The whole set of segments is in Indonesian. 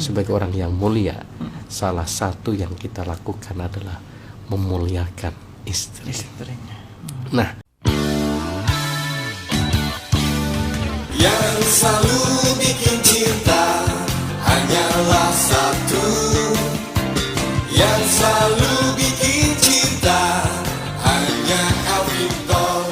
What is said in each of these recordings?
Sebagai orang yang mulia, salah satu yang kita lakukan adalah memuliakan istrinya. Nah, yang selalu bikin cinta hanyalah satu, yang selalu bikin cinta hanya Alvito.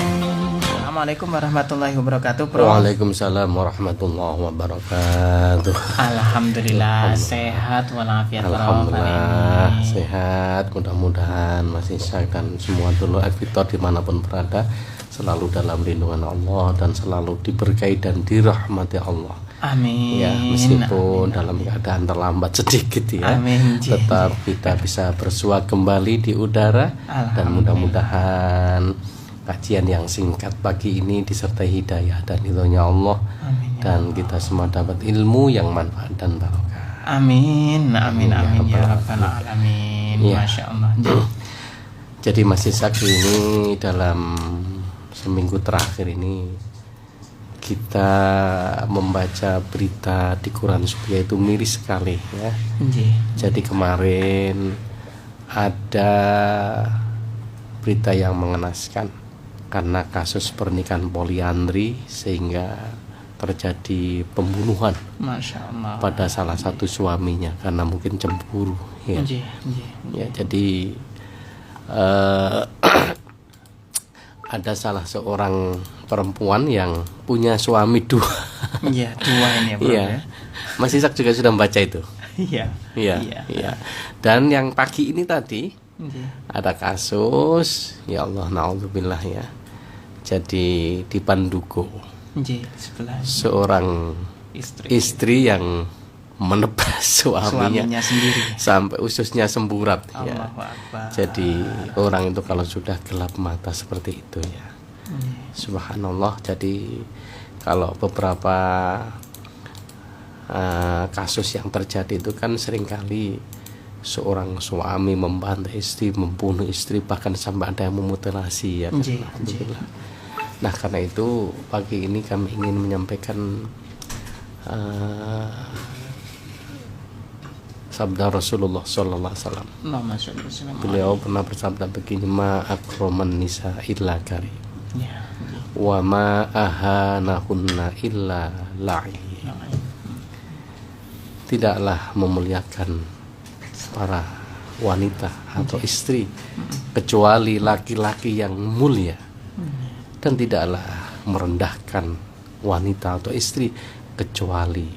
Assalamualaikum warahmatullahi wabarakatuh, Bro. Waalaikumsalam warahmatullahi wabarakatuh. Alhamdulillah sehat walafiat, Bro. Alhamdulillah sehat, mudah-mudahan masih sehat dan semua dulu Alvito dimanapun berada selalu dalam lindungan Allah dan selalu diberkahi dan dirahmati Allah. Amin. Ya, meskipun dalam keadaan terlambat sedikit ya, Amin. tetap kita bisa bersua kembali di udara dan mudah-mudahan kajian yang singkat pagi ini disertai hidayah dan ridhonya Allah. Amin, ya dan kita semua dapat ilmu yang manfaat dan barokah. Amin. Amin. Amin ya rabbal alamin. Ya. Masya Allah. Jadi masih saksi ini dalam seminggu terakhir ini kita membaca berita di Quran Suria itu miris sekali ya. Jadi kemarin ada berita yang mengenaskan karena kasus pernikahan poliandri sehingga terjadi pembunuhan Masya Allah. pada salah satu suaminya karena mungkin cemburu ya. Ya, jadi ada salah seorang perempuan yang punya suami dua. Iya, dua ini ya, Bro. Iya. Mas Isak juga sudah membaca itu. Iya. Iya. Dan yang pagi ini tadi ada kasus, ya Allah, naudzubillah ya. Jadi di Pandugo, sebelah seorang istri yang menebas suaminya sendiri sampai ususnya semburat ya. Allahu Akbar. Jadi orang itu kalau sudah gelap mata seperti itu ya, subhanallah. Jadi kalau beberapa kasus yang terjadi itu kan seringkali seorang suami membantai istri, membunuh istri, bahkan sampai ada yang memutilasi ya. Alhamdulillah. Nah karena itu pagi ini kami ingin menyampaikan sabda Rasulullah Sallallahu Alaihi Wasallam. Beliau pernah bersabda begini, ma akroman nisa illa karim, wa ma ahanahunna illa la'i. Tidaklah memuliakan para wanita atau istri kecuali laki-laki yang mulia, dan tidaklah merendahkan wanita atau istri kecuali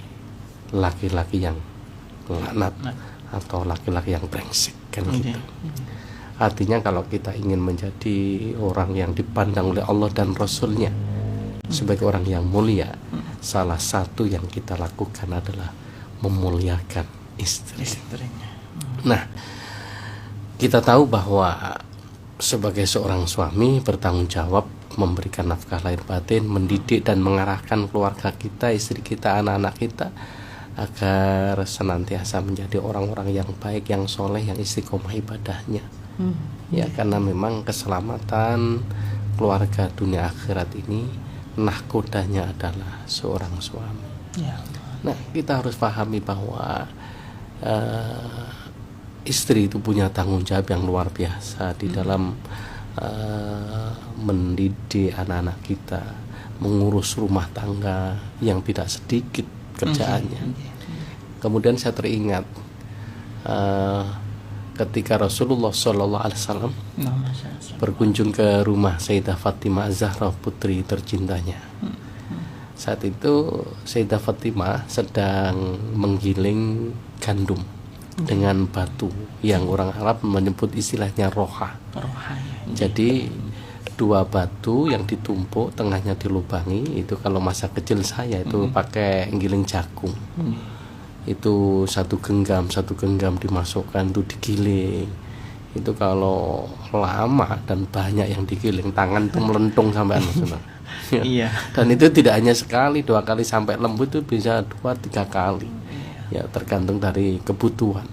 laki-laki yang laknat atau laki-laki yang brengsek kan gitu. Artinya kalau kita ingin menjadi orang yang dipandang oleh Allah dan Rasulnya sebagai orang yang mulia, salah satu yang kita lakukan adalah memuliakan istrinya. Nah, kita tahu bahwa sebagai seorang suami bertanggung jawab memberikan nafkah lahir batin, mendidik dan mengarahkan keluarga kita, istri kita, anak-anak kita agar senantiasa menjadi orang-orang yang baik, yang soleh, yang istiqomah ibadahnya. Ya, karena memang keselamatan keluarga dunia akhirat ini nahkodanya adalah seorang suami. Nah, kita harus pahami bahwa istri itu punya tanggung jawab yang luar biasa di dalam mendidik anak-anak kita, mengurus rumah tangga yang tidak sedikit kerjaannya. Kemudian saya teringat ketika Rasulullah Sallallahu Alaihi Wasallam berkunjung ke rumah Sayyidah Fatimah Zahra, putri tercintanya. Saat itu Sayyidah Fatimah sedang menggiling gandum dengan batu yang orang Arab menyebut istilahnya roha. Jadi dua batu yang ditumpuk, tengahnya dilubangi. Itu kalau masa kecil saya itu pakai giling jagung. Itu satu genggam dimasukkan, itu digiling. Itu kalau lama dan banyak yang digiling, tangan itu melentung sampai Iya. Dan itu tidak hanya sekali, 2 kali, sampai lembut itu bisa 2-3 kali. Ya, tergantung dari kebutuhan.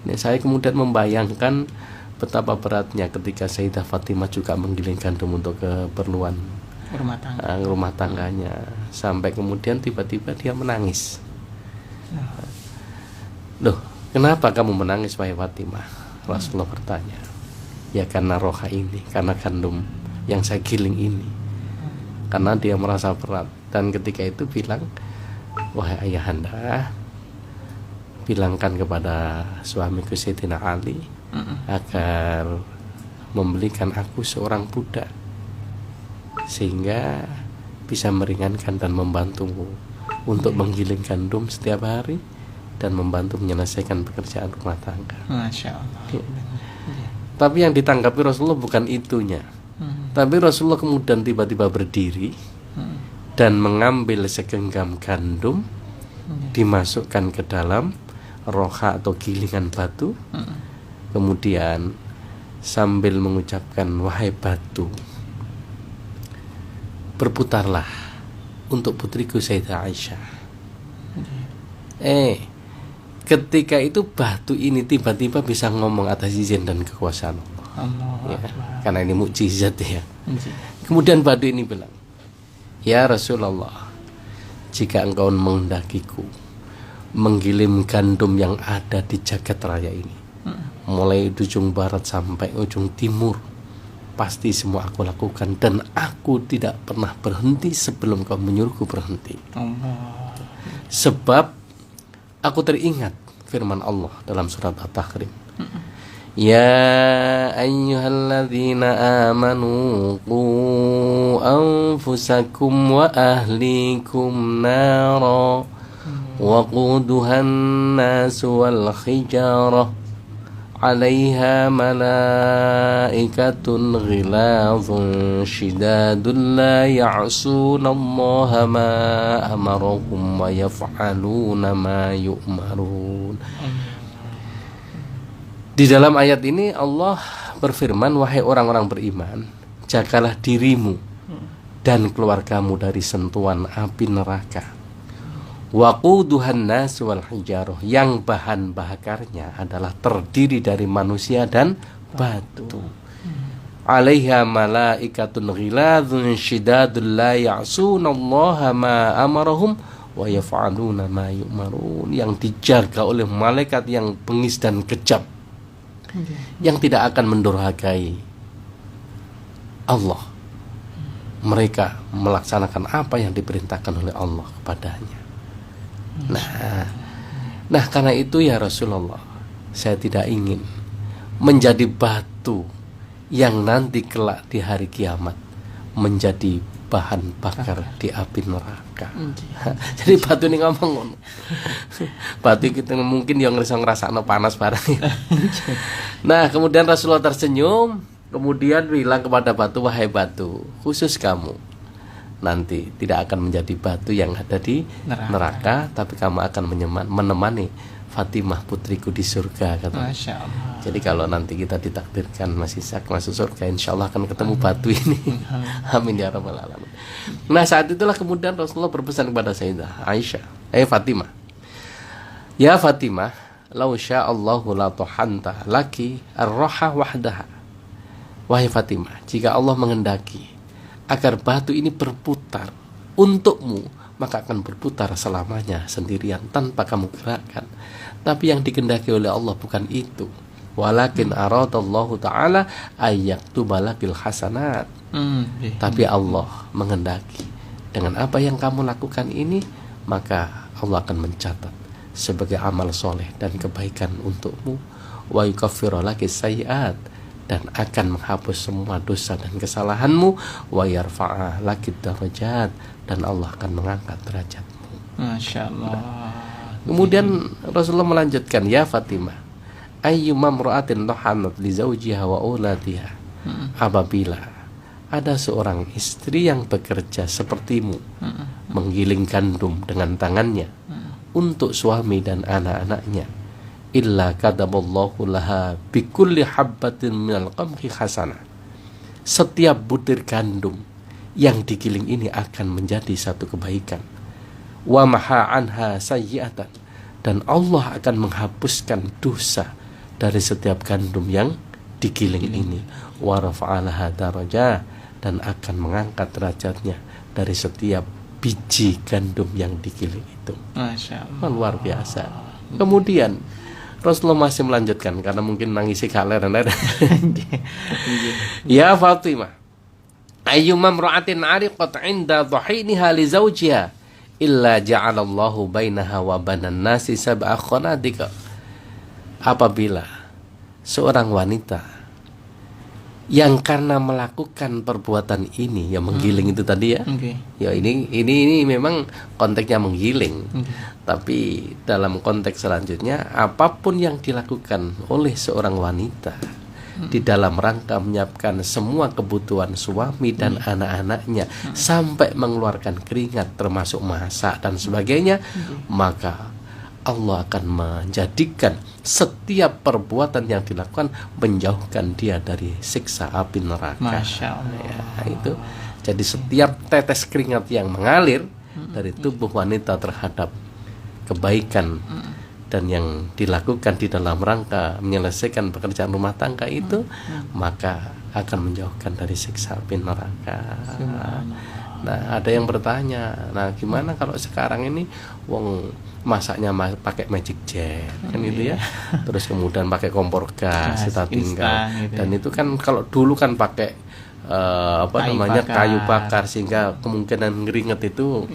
Nah, saya kemudian membayangkan betapa beratnya ketika Sayyidah Fatimah juga menggiling gandum untuk keperluan rumah tangganya, sampai kemudian tiba-tiba dia menangis. Loh, kenapa kamu menangis wahai Fatimah? Rasulullah bertanya. Ya karena roha ini, karena gandum yang saya giling ini. Karena dia merasa berat. Dan ketika itu bilang, wahai ayahanda, bilangkan kepada suamiku Sayyidina Ali agar membelikan aku seorang budak, sehingga bisa meringankan dan membantumu untuk menggiling gandum setiap hari dan membantu menyelesaikan pekerjaan rumah tangga. Masya Allah. Ya. Tapi yang ditanggapi Rasulullah bukan itunya. Tapi Rasulullah kemudian tiba-tiba berdiri dan mengambil segenggam gandum, dimasukkan ke dalam roha atau gilingan batu, kemudian sambil mengucapkan, wahai batu, berputarlah untuk putriku Sayyidah Aisyah. Ketika itu batu ini tiba-tiba bisa ngomong atas izin dan kekuasaan Allah. Ya, karena ini mukjizat ya. Kemudian batu ini bilang, ya Rasulullah, jika engkau menghendakiku menggiling gandum yang ada di jagat raya ini, mulai ujung barat sampai ujung timur, pasti semua aku lakukan, dan aku tidak pernah berhenti sebelum kau menyuruhku berhenti. Sebab aku teringat firman Allah dalam surat At-Tahrim, ya ayyuhalladzina amanu qu anfusakum wa ahlikum nara waquduhan nasu wal hijarah alaiha malaikatun ghilazun shidadun la ya'sunallaha ma amarahum wa yaf'aluna ma yu'marun. Di dalam ayat ini Allah berfirman, wahai orang-orang beriman, jagalah dirimu dan keluargamu dari sentuhan api neraka. Waquduhan nas wal hijarah, yang bahan bakarnya adalah terdiri dari manusia dan batu. Alaiha malaikatun ghilazun shidadun la ya'sunallaha ma amarahum wa yaf'aluna ma yu'marun, yang dijaga oleh malaikat yang bengis dan kejam, yang tidak akan mendurhakai Allah. Mereka melaksanakan apa yang diperintahkan oleh Allah kepadanya. Nah, karena itu ya Rasulullah, saya tidak ingin menjadi batu yang nanti kelak di hari kiamat menjadi bahan bakar di api neraka. Jadi batu ini ngomong, batu kita mungkin yang ngerasa panas barang. Nah, kemudian Rasulullah tersenyum, kemudian bilang kepada batu, wahai batu, khusus kamu nanti tidak akan menjadi batu yang ada di neraka, tapi kamu akan menemani Fatimah putriku di surga, kata. Masya Allah. Jadi kalau nanti kita ditakdirkan masuk surga, insya Allah akan ketemu batu ini. Amin ya rabbal alamin. Nah, saat itulah kemudian Rasulullah berpesan kepada Sayyidah Aisyah, Fatimah, ya Fatimah, lau sya'allahu la tuhanta laki ar-roha wahdaha. Wahai Fatimah, jika Allah menghendaki agar batu ini berputar untukmu, maka akan berputar selamanya sendirian tanpa kamu gerakkan. Tapi yang dikehendaki oleh Allah bukan itu. Walakin aradallahu ta'ala ayyaktuba lakil hasanat. Tapi Allah menghendaki dengan apa yang kamu lakukan ini, maka Allah akan mencatat sebagai amal soleh dan kebaikan untukmu. Wa yukaffiru lakis sayyi'at, dan akan menghapus semua dosa dan kesalahanmu. Wa yarfa'a lakid darajat, dan Allah akan mengangkat derajatmu. Masya Allah. Kemudian Rasulullah melanjutkan, ya Fatimah, ayyuma mra'atin tahanat li zawjiha wa auladiha, apabila ada seorang istri yang bekerja sepertimu, menggiling gandum dengan tangannya untuk suami dan anak-anaknya, illa kataballahu laha bikulli habbatin minal qamhi hasanah, setiap butir gandum yang digiling ini akan menjadi satu kebaikan. Wa maha anha sayyi'atan, dan Allah akan menghapuskan dosa dari setiap gandum yang digiling ini. Wa rafa'alaha darajah, dan akan mengangkat derajatnya dari setiap biji gandum yang digiling itu. Masya Allah. Luar biasa. Kemudian Rasulullah masih melanjutkan karena mungkin nangisi kalian. Ya Fatimah, ayyuma imra'atin 'ariqat 'inda dhahiniha li zawjiha illa ja'alallahu bainaha wa bainan nasi sab'a khanadiqa. Apabila seorang wanita yang karena melakukan perbuatan ini, yang menggiling itu tadi ya, ya ini memang konteksnya menggiling, tapi dalam konteks selanjutnya apapun yang dilakukan oleh seorang wanita di dalam rangka menyiapkan semua kebutuhan suami dan anak-anaknya sampai mengeluarkan keringat termasuk masak dan sebagainya, maka Allah akan menjadikan setiap perbuatan yang dilakukan menjauhkan dia dari siksa api neraka. Masya Allah. Ya, itu. Jadi setiap tetes keringat yang mengalir dari tubuh wanita terhadap kebaikan dan yang dilakukan di dalam rangka menyelesaikan pekerjaan rumah tangga itu, maka akan menjauhkan dari siksa api neraka. Nah, ada yang bertanya, nah gimana kalau sekarang ini wong masaknya pakai magic jet kan gitu ya, terus kemudian pakai kompor gas kita tinggal gitu. Dan itu kan kalau dulu kan pakai kayu bakar sehingga kemungkinan ngeringet itu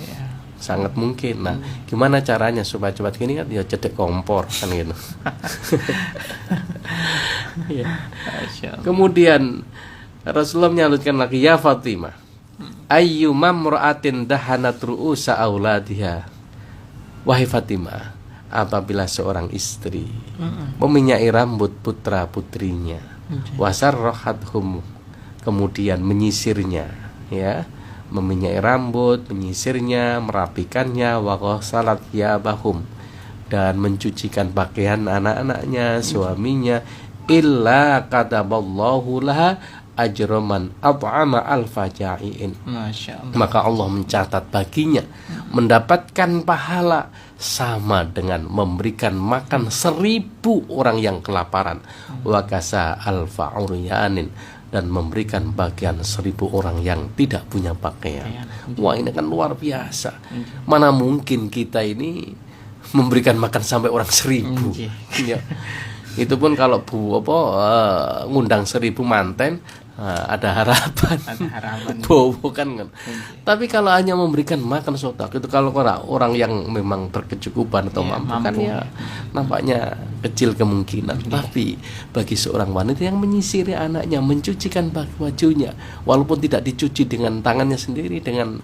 sangat mungkin. Nah, gimana caranya supaya cepat gini kan? Ya cedek kompor kan gitu. Kemudian Rasulullah menyalutkan lagi, ya Fatimah, ayyuma imra'atin dahanat ru'usa auladiha. Wahai Fatimah, apabila seorang istri meminyai rambut putra-putrinya, wasarrahathum, kemudian menyisirnya, ya, meminyai rambut, menyisirnya, merapikannya, wa ghasalat thiyabahum, dan mencucikan pakaian anak-anaknya, suaminya, illa kataballahu laha ajroman at'ama alfa ja'iin. Maka Allah mencatat baginya mendapatkan pahala sama dengan memberikan makan 1000 orang yang kelaparan, wa kasa alfa uryanin, dan memberikan bagian 1000 orang yang tidak punya pakaian. Wah, ini kan luar biasa. Mana mungkin kita ini memberikan makan sampai orang 1000. Ya. Itu pun kalau ngundang 1000 manten, ada harapan. Bobo kan. Tapi kalau hanya memberikan makan sodak itu, kalau orang yang memang berkecukupan atau mampu kan ya nampaknya kecil kemungkinan. Tapi bagi seorang wanita yang menyisiri anaknya, mencucikan bajunya, walaupun tidak dicuci dengan tangannya sendiri, dengan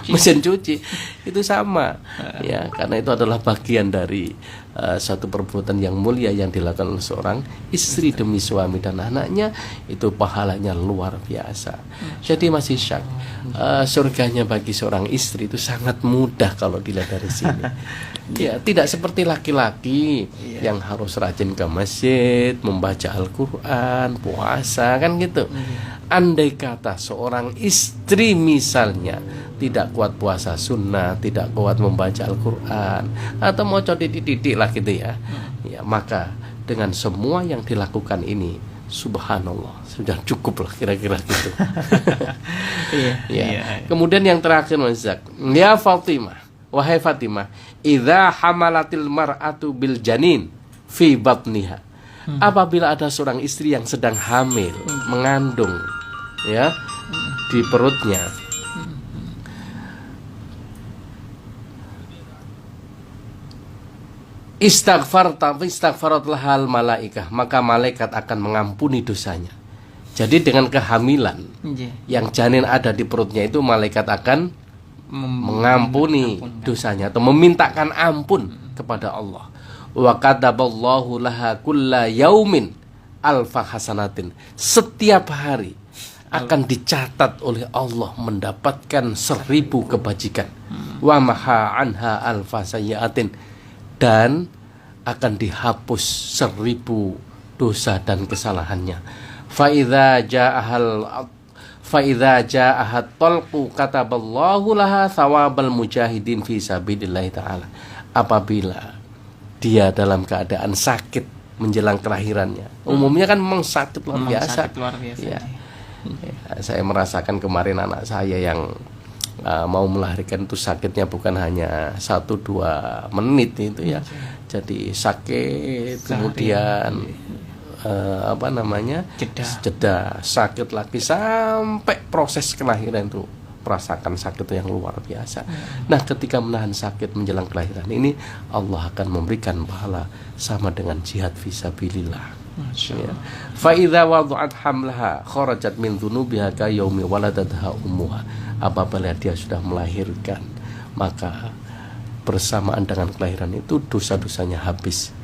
mesin cuci itu sama ya, karena itu adalah bagian dari suatu perbuatan yang mulia yang dilakukan oleh seorang istri demi suami dan anaknya, itu pahalanya luar biasa. Jadi masih syak, surganya bagi seorang istri itu sangat mudah kalau dilihat dari sini. Ya, tidak seperti laki-laki yang harus rajin ke masjid, membaca Al-Quran, puasa kan gitu. Andai kata seorang istri misalnya tidak kuat puasa sunnah, tidak kuat membaca Al-Quran, atau mau dididik lah gitu ya, ya, maka dengan semua yang dilakukan ini, subhanallah, sudah cukup lah kira-kira gitu. Kemudian yang terakhir, ya Fatimah, wahai Fatimah, idza hamalatil mar'atu bil janin fi batniha, apabila ada seorang istri yang sedang hamil, mengandung ya di perutnya, istaghfarat lahal malaikah, maka malaikat akan mengampuni dosanya. Jadi dengan kehamilan yang janin ada di perutnya itu, malaikat akan mengampuni dosanya atau memintakan ampun kepada Allah. Wa kataballahu laha kulla yaumin alfa hasanatin, setiap hari akan dicatat oleh Allah mendapatkan 1000 kebajikan. Wa maha anha alfa sayyiatin, dan akan dihapus 1000 dosa dan kesalahannya. Fa idza ja'ahat talqu kataballahu laha thawabal mujahidin fi sabilillah taala. Apabila dia dalam keadaan sakit menjelang kelahirannya, umumnya kan memang sakit luar biasa. Ya, saya merasakan kemarin anak saya yang mau melahirkan itu sakitnya bukan hanya 1-2 menit itu ya. Jadi sakit kemudian jeda sakit lagi sampai proses kelahiran itu merasakan sakit yang luar biasa. Nah, ketika menahan sakit menjelang kelahiran ini, Allah akan memberikan pahala sama dengan jihad fisabilillah. Ya. Fa idza wada'at hamlaha kharajat min dhunubiha ka yaumi waladatha ummuha. Apabila dia sudah melahirkan, maka bersamaan dengan kelahiran itu dosa-dosanya habis.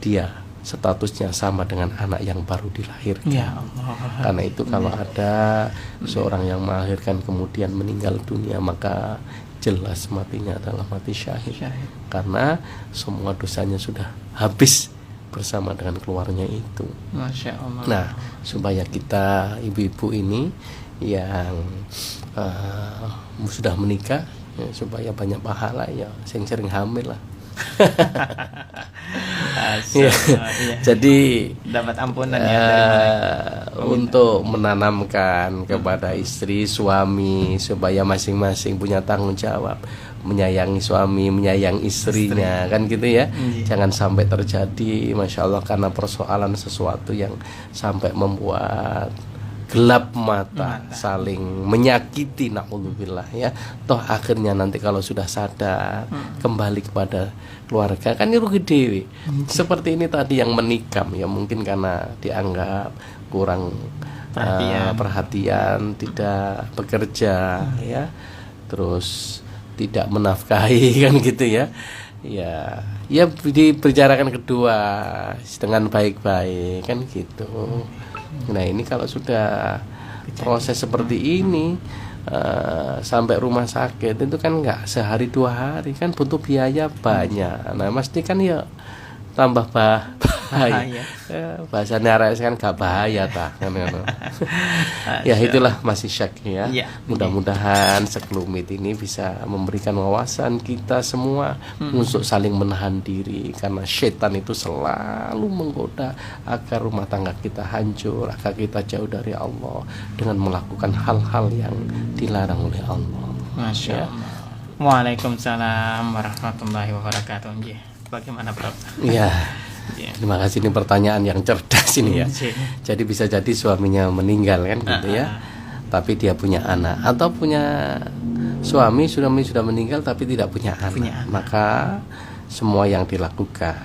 Dia statusnya sama dengan anak yang baru dilahirkan. Ya Allah. Karena itu kalau ada seorang yang melahirkan kemudian meninggal dunia, maka jelas matinya adalah mati syahid. Karena semua dosanya sudah habis bersama dengan keluarnya itu. Masya Allah. Nah, supaya kita ibu-ibu ini yang sudah menikah ya, supaya banyak pahala ya, sering hamil lah. Ya. Jadi dapat ampunan ya untuk menanamkan kepada istri suami supaya masing-masing punya tanggung jawab menyayangi suami, menyayangi istrinya kan gitu ya. Jangan sampai terjadi Masya Allah karena persoalan sesuatu yang sampai membuat gelap mata, saling menyakiti, na'udzubillah ya. Toh akhirnya nanti kalau sudah sadar kembali kepada keluarga kan rugi dewi. Seperti ini tadi yang menikam ya, mungkin karena dianggap kurang perhatian, tidak bekerja ya, terus tidak menafkahi kan gitu ya. Ya dibicarakan kedua dengan baik-baik kan gitu. Nah ini kalau sudah proses seperti ini sampai rumah sakit itu kan nggak sehari 2 hari, kan butuh biaya banyak. Nah mesti kan ya tambah bahaya. Bahasanya arek kan gak bahaya tak kan. Ya itulah masih syak ya. Mudah-mudahan sekelumit ini bisa memberikan wawasan kita semua untuk saling menahan diri, karena setan itu selalu menggoda agar rumah tangga kita hancur, agar kita jauh dari Allah dengan melakukan hal-hal yang dilarang oleh Allah. Masya Allah. Waalaikumsalam warahmatullahi wabarakatuh. Bagaimana Prof? Ya, terima kasih, ini pertanyaan yang cerdas ini ya. Jadi bisa jadi suaminya meninggal kan gitu ya, tapi dia punya anak, atau punya suami sudah meninggal tapi tidak punya anak. Maka semua yang dilakukan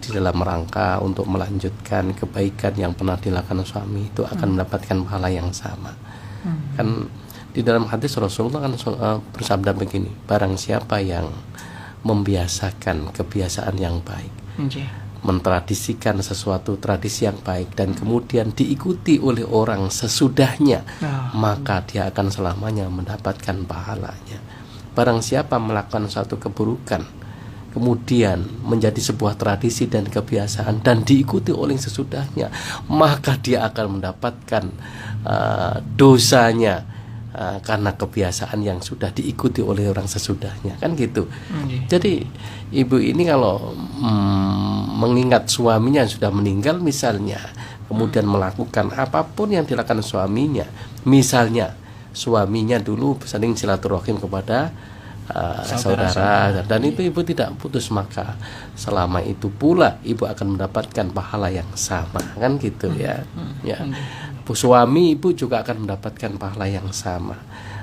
di dalam rangka untuk melanjutkan kebaikan yang pernah dilakukan suami itu akan mendapatkan pahala yang sama. Kan di dalam hadis Rasulullah kan bersabda begini, barang siapa yang membiasakan kebiasaan yang baik, mentradisikan sesuatu tradisi yang baik dan kemudian diikuti oleh orang sesudahnya, maka dia akan selamanya mendapatkan pahalanya. Barang siapa melakukan suatu keburukan kemudian menjadi sebuah tradisi dan kebiasaan dan diikuti oleh sesudahnya, maka dia akan mendapatkan dosanya karena kebiasaan yang sudah diikuti oleh orang sesudahnya kan gitu. Jadi ibu ini kalau mengingat suaminya yang sudah meninggal misalnya, kemudian melakukan apapun yang dilakukan suaminya, misalnya suaminya dulu saling silaturahim kepada saudara dan itu ibu tidak putus, maka selama itu pula ibu akan mendapatkan pahala yang sama kan gitu ya. Suami ibu juga akan mendapatkan pahala yang sama.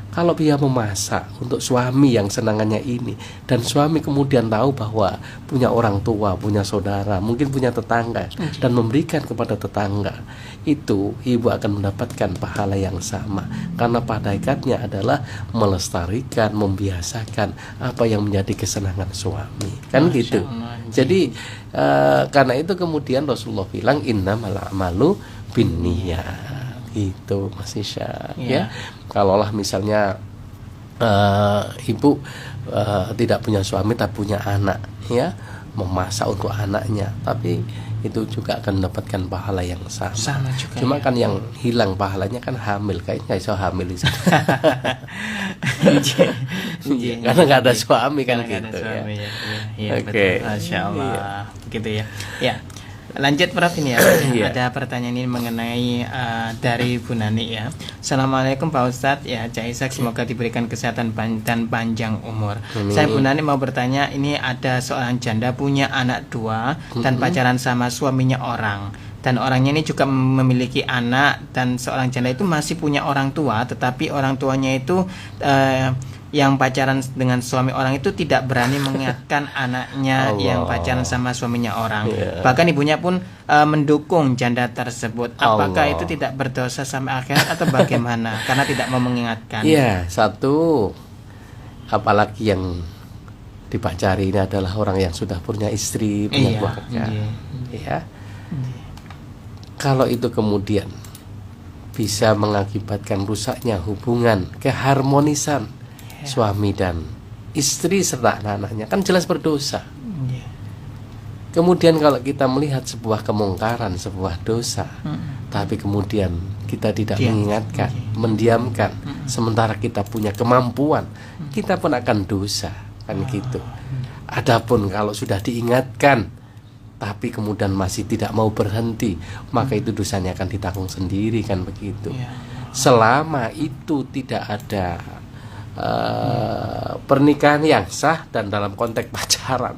Kalau dia memasak untuk suami yang senangannya ini, dan suami kemudian tahu bahwa punya orang tua, punya saudara, mungkin punya tetangga, dan memberikan kepada tetangga, itu ibu akan mendapatkan pahala yang sama. Karena pada hakikatnya adalah melestarikan, membiasakan apa yang menjadi kesenangan suami, kan gitu. Jadi karena itu kemudian Rasulullah bilang innamal a'malu binniyat. Itu masih syak ya. Kalaulah misalnya ibu tidak punya suami tapi punya anak ya, memasak untuk anaknya, tapi itu juga akan mendapatkan pahala yang sama juga, cuma kan yang hilang pahalanya kan hamil, kayaknya iso hamil di sana. Karena nggak ada suami kan gitu ya. Oke, Masya Allah begitu ya. Lanjut Prof ini ya. Iya. Ada pertanyaan ini mengenai dari Bu Nani ya. Assalamualaikum Pak Ustadz ya, Cak Ishak semoga diberikan kesehatan dan panjang umur. Amin. Saya Bu Nani mau bertanya, ini ada seorang janda punya anak 2 dan pacaran sama suaminya orang. Dan orangnya ini juga memiliki anak, dan seorang janda itu masih punya orang tua, tetapi orang tuanya itu yang pacaran dengan suami orang itu tidak berani mengingatkan anaknya yang pacaran sama suaminya orang. Bahkan ibunya pun mendukung janda tersebut. Apakah itu tidak berdosa sampai akhirat atau bagaimana? Karena tidak mau mengingatkan. Iya, satu, apalagi yang dipacari ini adalah orang yang sudah punya istri, punya keluarga. Ya. Kalau itu kemudian bisa mengakibatkan rusaknya hubungan, keharmonisan suami dan istri serta anak-anaknya, kan jelas berdosa. Kemudian kalau kita melihat sebuah kemungkaran, sebuah dosa, tapi kemudian kita tidak mengingatkan, mendiamkan, sementara kita punya kemampuan, kita pun akan dosa, kan gitu. Adapun kalau sudah diingatkan tapi kemudian masih tidak mau berhenti, maka itu dosanya akan ditanggung sendiri, kan begitu. Selama itu tidak ada pernikahan yang sah dan dalam konteks pacaran,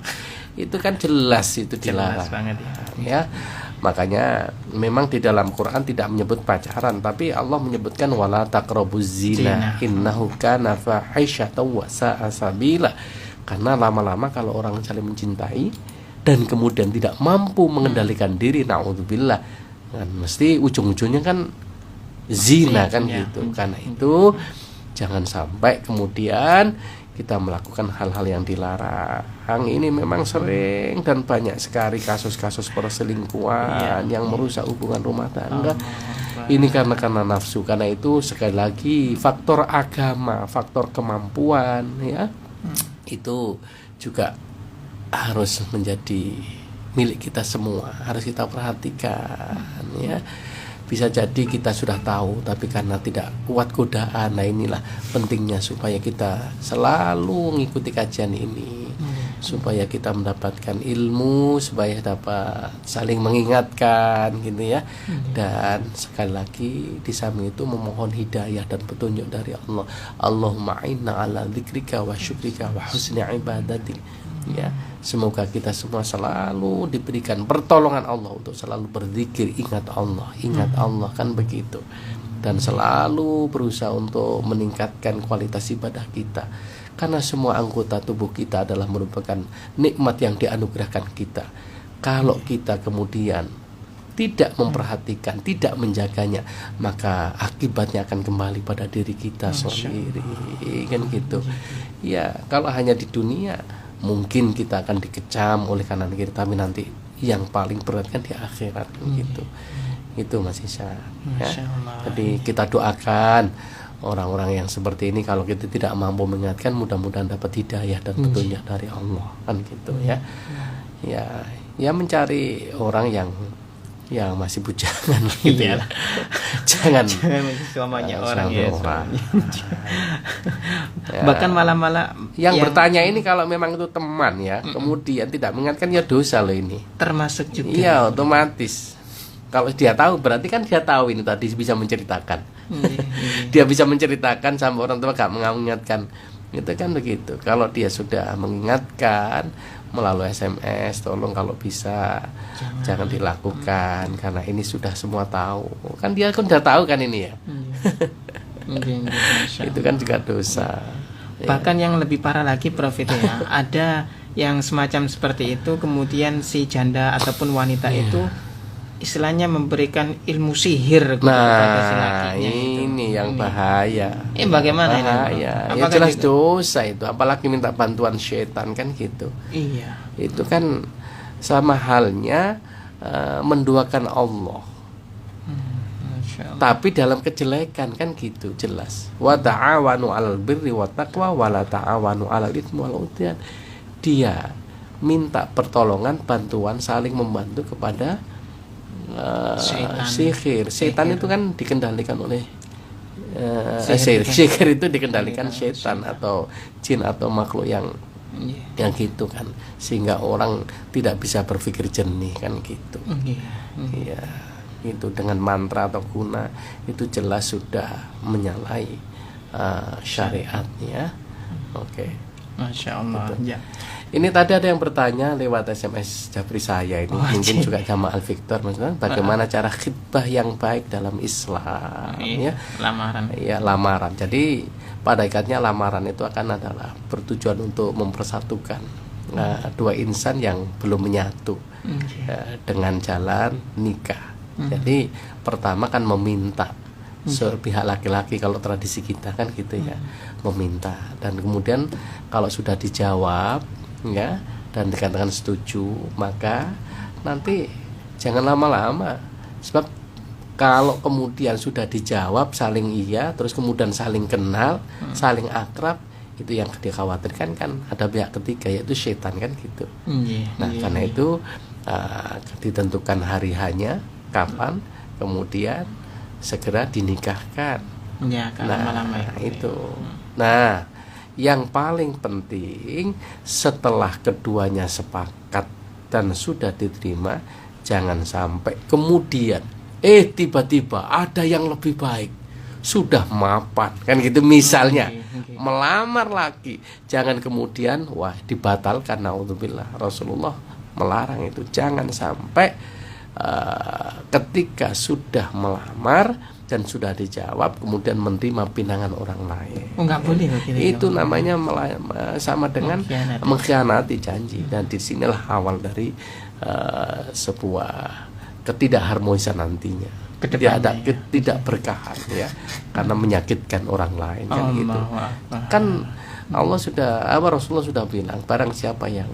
itu kan jelas itu dilarang. Jelas banget ya. Makanya memang di dalam Quran tidak menyebut pacaran, tapi Allah menyebutkan wala taqrabuz zina innahu kana fahisyatan wa sa'a sabila. Karena lama-lama kalau orang saling mencintai dan kemudian tidak mampu mengendalikan diri, naudzubillah, kan mesti ujung-ujungnya kan zina, kan gitu. Karena itu jangan sampai kemudian kita melakukan hal-hal yang dilarang. Ini memang sering dan banyak sekali kasus-kasus perselingkuhan yang merusak hubungan rumah tangga. Ini karena nafsu. Karena itu sekali lagi faktor agama, faktor kemampuan, ya, itu juga harus menjadi milik kita semua. Harus kita perhatikan, ya. Bisa jadi kita sudah tahu, tapi karena tidak kuat godaan. Nah, inilah pentingnya supaya kita selalu mengikuti kajian ini, supaya kita mendapatkan ilmu, supaya dapat saling mengingatkan, gitu ya. Dan sekali lagi di samping itu memohon hidayah dan petunjuk dari Allah. Allahumma inna ala dzikrika wa syukrika wa husni ibadatik. Ya, semoga kita semua selalu diberikan pertolongan Allah untuk selalu berzikir, ingat Allah, kan begitu. Dan selalu berusaha untuk meningkatkan kualitas ibadah kita. Karena semua anggota tubuh kita adalah merupakan nikmat yang dianugerahkan kita. Kalau kita kemudian tidak memperhatikan, tidak menjaganya, maka akibatnya akan kembali pada diri kita sendiri, kan gitu. Ya, kalau hanya di dunia mungkin kita akan dikecam oleh kanan kiri, tapi nanti yang paling berat kan di akhirat, gitu. Itu Mas Ishak, ya. Jadi kita doakan orang-orang yang seperti ini, kalau kita tidak mampu mengingatkan, mudah-mudahan dapat hidayah dan petunjuk dari Allah, kan gitu, ya. Ya mencari orang yang masih bujangan, gitu ya. Jangan semuanya orang ya. Ya. Bahkan malah yang bertanya ini kalau memang itu teman, ya, kemudian tidak mengingatkan, ya dosa loh ini. Termasuk juga. Iya, otomatis. Kalau dia tahu, berarti kan dia tahu ini tadi, bisa menceritakan. Dia bisa menceritakan sampai orang tua gak mengingatkan. Itu kan begitu. Kalau dia sudah mengingatkan melalui SMS, tolong kalau bisa jangan dilakukan, karena ini sudah semua tahu. Kan dia kan sudah tahu kan ini, ya. Itu kan juga dosa. Bahkan yang lebih parah lagi, Prof, itu ya, ada yang semacam seperti itu, kemudian si janda ataupun wanita itu istilahnya memberikan ilmu sihir kepada si lakinya. Ini yang bahaya. Bagaimana bahaya. ini? Ya jelas dosa itu, apalagi minta bantuan setan, kan gitu. Iya. Itu kan sama halnya menduakan Allah. Tapi dalam kejelekan, kan gitu, jelas. Wa ta'awanu 'alal birri wat taqwa wa la ta'awanu 'alal itsmi wal 'udwan. Dia minta pertolongan, bantuan, saling membantu kepada sihir. Setan itu kan dikendalikan oleh sihir itu dikendalikan setan atau jin atau makhluk yang Iya. yang gitu kan, sehingga orang tidak bisa berpikir jernih kan gitu. Iya. Iya, itu dengan mantra atau guna itu jelas sudah menyalahi syariatnya. Oke. Masya Allah. Gitu. Ya. Ini tadi ada yang bertanya lewat SMS Japri saya ini, mungkin juga Jamal Victor, maksudnya bagaimana cara khitbah yang baik dalam Islam, ya. Lamaran. Ya, lamaran. Jadi pada ikatnya lamaran itu akan adalah bertujuan untuk mempersatukan dua insan yang belum menyatu dengan jalan nikah. Jadi pertama kan meminta sepihak laki-laki, kalau tradisi kita kan gitu ya, meminta, dan kemudian kalau sudah dijawab ya dan dikatakan setuju, maka nanti jangan lama-lama, sebab kalau kemudian sudah dijawab saling iya, terus kemudian saling kenal, saling akrab, itu yang dikhawatirkan kan ada pihak ketiga, yaitu setan kan gitu. Nah karena itu ditentukan hari hanya kapan, kemudian segera dinikahkan. Ya, lama-lama itu. Nah, yang paling penting setelah keduanya sepakat dan sudah diterima, jangan sampai kemudian tiba-tiba ada yang lebih baik, sudah mapan kan gitu misalnya. Melamar lagi, jangan kemudian wah dibatalkan, naudzubillah. Rasulullah melarang itu, jangan sampai ketika sudah melamar dan sudah dijawab kemudian menerima pinangan orang lain. Nggak boleh. Itu namanya sama dengan mengkhianati janji, dan disinilah awal dari sebuah ketidakharmonisan nantinya. Ada ketidakberkahan ya, karena menyakitkan orang lain kan gitu. Kan Allah sudah, Rasulullah sudah bilang, barang siapa yang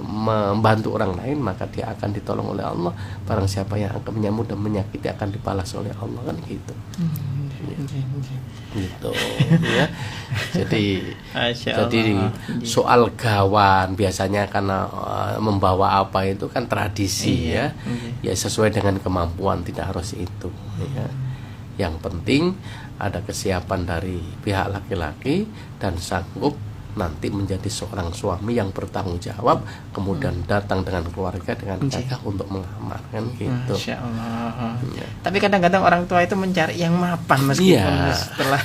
membantu orang lain maka dia akan ditolong oleh Allah, barang siapa yang akan menyambut dan menyakiti akan dibalas oleh Allah kan gitu. Gitu ya. Jadi soal gawan biasanya karena membawa apa itu kan tradisi ya sesuai dengan kemampuan, tidak harus itu ya. Yang penting ada kesiapan dari pihak laki-laki dan sanggup nanti menjadi seorang suami yang bertanggung jawab, kemudian datang dengan keluarga dengan gagah untuk melamar kan gitu. Masya Allah. Tapi kadang-kadang orang tua itu mencari yang mapan meskipun setelah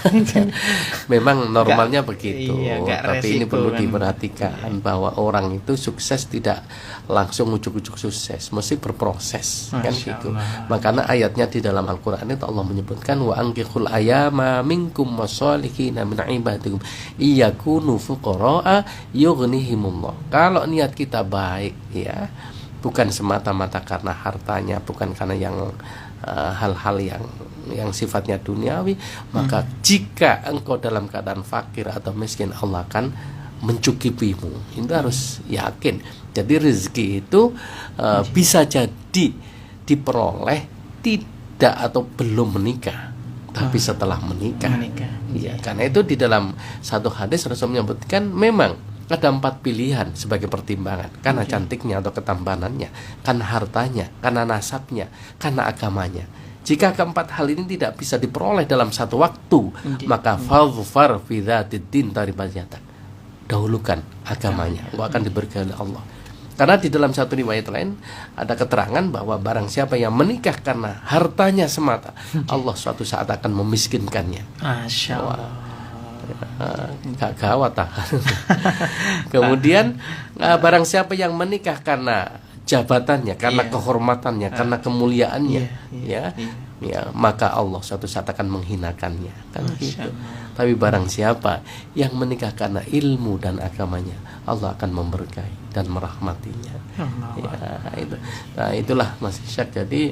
memang normalnya begitu. Tapi resiko, ini perlu kan diperhatikan bahwa orang itu sukses tidak langsung ujuk-ujuk sukses, mesti berproses kan gitu. Makanya ayatnya di dalam Al-Qur'an itu Allah menyebutkan wa anqihul ayama minkum wasolihina min ibadikum iyakunu fuqara'a yughnihimullah. Kalau niat kita baik ya, bukan semata-mata karena hartanya, bukan karena yang hal-hal yang sifatnya duniawi, maka jika engkau dalam keadaan fakir atau miskin, Allah akan mencukupimu. Itu harus yakin. Jadi rezeki itu bisa jadi diperoleh tidak atau belum menikah, tapi setelah menikah. Ya, karena itu di dalam satu hadis Rasul menyebutkan memang ada 4 pilihan sebagai pertimbangan, karena cantiknya atau ketampanannya, karena hartanya, karena nasabnya, karena agamanya. Jika keempat hal ini tidak bisa diperoleh dalam satu waktu, maka fadhfar fi dzatiddin taribajatan. Dahulukan agamanya, engkau akan diberkahi oleh Allah. Karena di dalam satu riwayat lain ada keterangan bahwa barang siapa yang menikah karena hartanya semata, Allah suatu saat akan memiskinkannya. Masya Allah. Gak gawat tak? Kemudian barang siapa yang menikah karena jabatannya, karena kehormatannya, karena kemuliaannya, ya, maka Allah suatu saat akan menghinakannya. Kan gitu. Tapi barang siapa yang menikah karena ilmu dan agamanya, Allah akan memberkahi dan merahmatinya. Ya, itu. Nah, itulah Mas Ishak. Jadi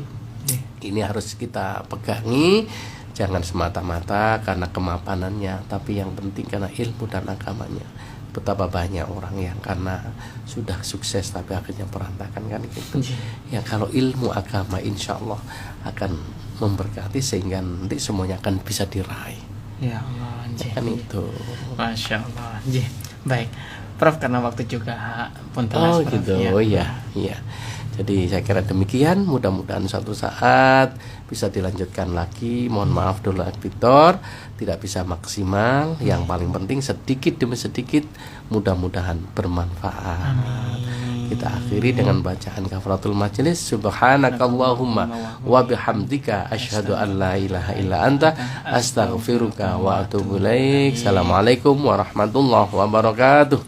ini harus kita pegangi, jangan semata-mata karena kemapanannya, tapi yang penting karena ilmu dan agamanya. Betapa banyak orang yang karena sudah sukses tapi akhirnya berantakan kan gitu. Ya, kalau ilmu agama insya Allah akan memberkati sehingga nanti semuanya akan bisa diraih. Ya Allah. Kan itu. Masya Allah. Baik, Prof, karena waktu juga pun Oh telah. gitu. Ya. Oh iya, iya. Jadi saya kira demikian, mudah-mudahan suatu saat bisa dilanjutkan lagi. Mohon maaf dulu editor, tidak bisa maksimal. Yang paling penting sedikit demi sedikit, mudah-mudahan bermanfaat. Kita akhiri dengan bacaan kafaratul majelis. Subhanakallahumma wa bihamdika asyhadu an la ilaha illa anta astaghfiruka wa atubu ilaik. Assalamualaikum warahmatullahi wabarakatuh.